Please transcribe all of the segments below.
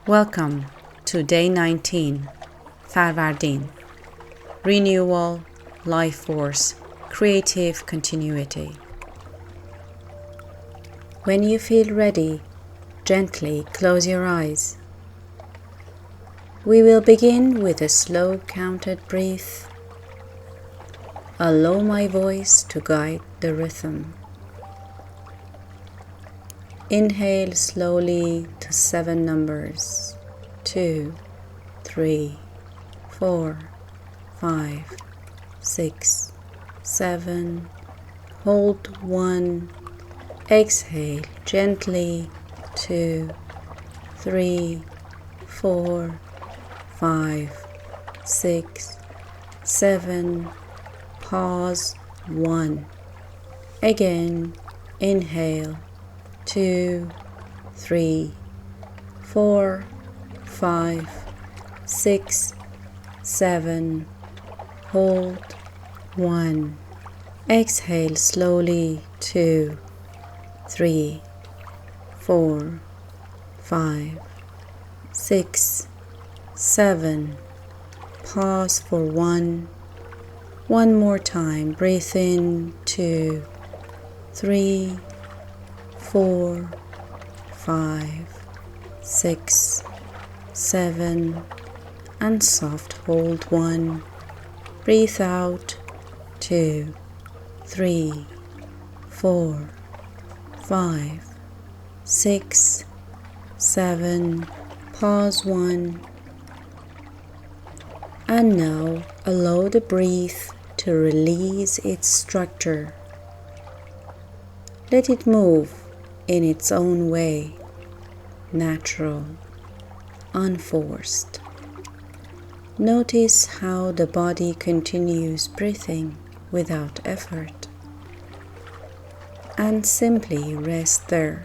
Welcome to Day 19, Farvardin, renewal, life force, creative continuity. When you feel ready, gently close your eyes. We will begin with a slow counted breath. Allow my voice to guide the rhythm. Inhale slowly to 7 numbers. 2, 3, 4, 5, 6, 7. Hold 1. Exhale gently. 2, 3, 4, 5, 6, 7. Pause 1. Again, inhale 2, 3, 4, 5, 6, 7. Hold 1. Exhale slowly 2, 3, 4, 5, 6, 7. Pause for 1. One more time. Breathe in 2, 3, 4, 5, 6, 7, and soft hold 1. Breathe out 2, 3, 4, 5, 6, 7. Pause 1. And now allow the breath to release its structure. Let it move in its own way, natural, unforced. Notice how the body continues breathing without effort, and simply rest there.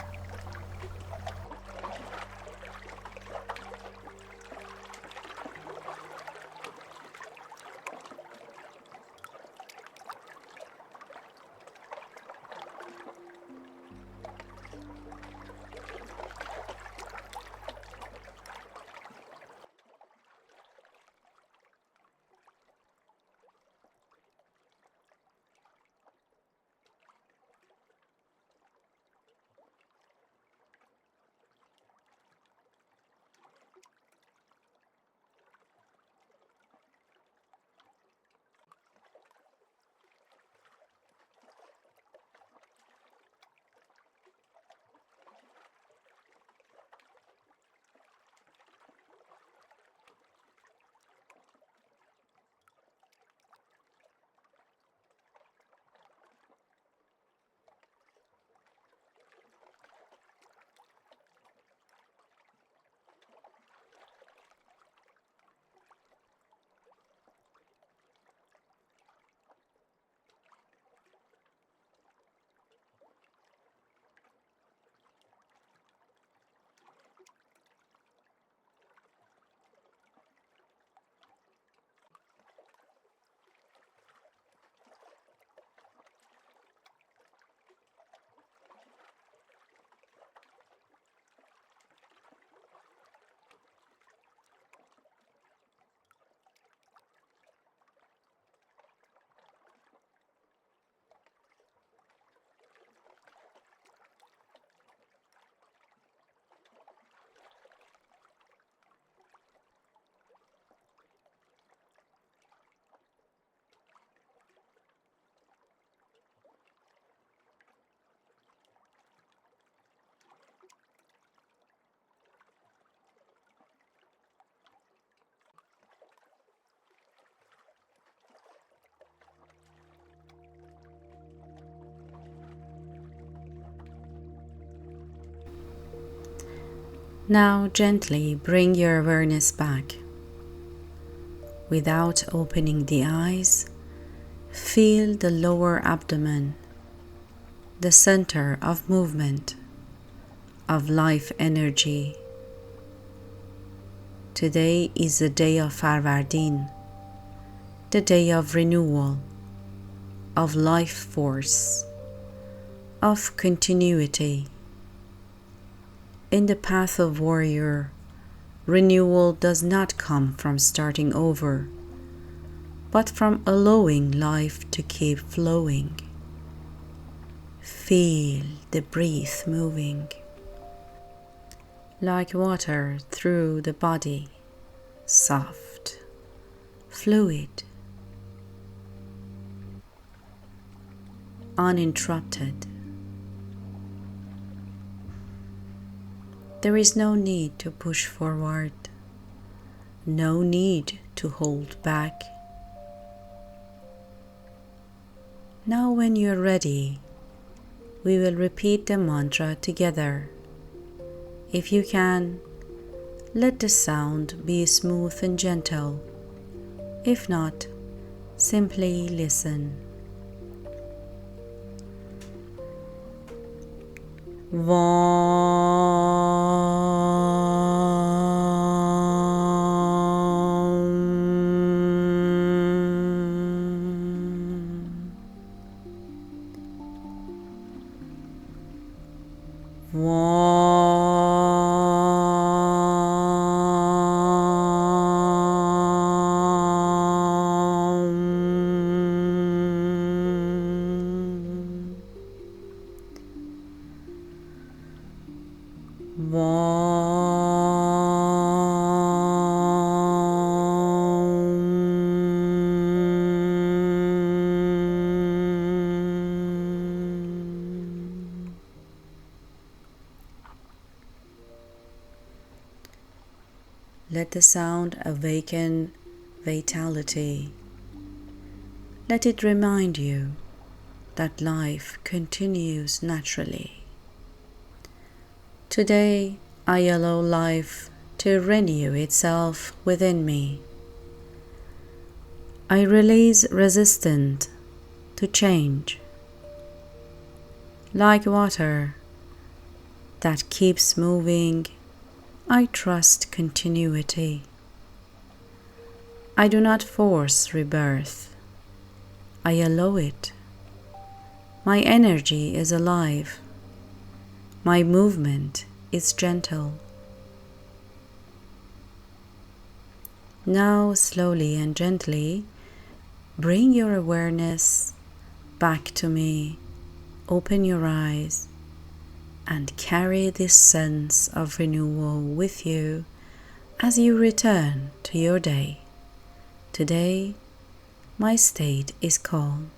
Now gently bring your awareness back. Without opening the eyes, feel the lower abdomen, the center of movement, of life energy. Today is the day of Farvardin, the day of renewal, of life force, of continuity. In the path of warrior, renewal does not come from starting over, but from allowing life to keep flowing. Feel the breath moving like water through the body, soft, fluid, uninterrupted. There is no need to push forward, no need to hold back. Now when you're ready, we will repeat the mantra together. If you can, let the sound be smooth and gentle. If not, simply listen. Let the sound awaken vitality. Let it remind you that life continues naturally. Today, I allow life to renew itself within me. I release resistance to change. Like water that keeps moving, I trust continuity. I do not force rebirth. I allow it. My energy is alive. My movement is gentle. Now, slowly and gently, bring your awareness back to me. Open your eyes and carry this sense of renewal with you as you return to your day. Today, my state is calm.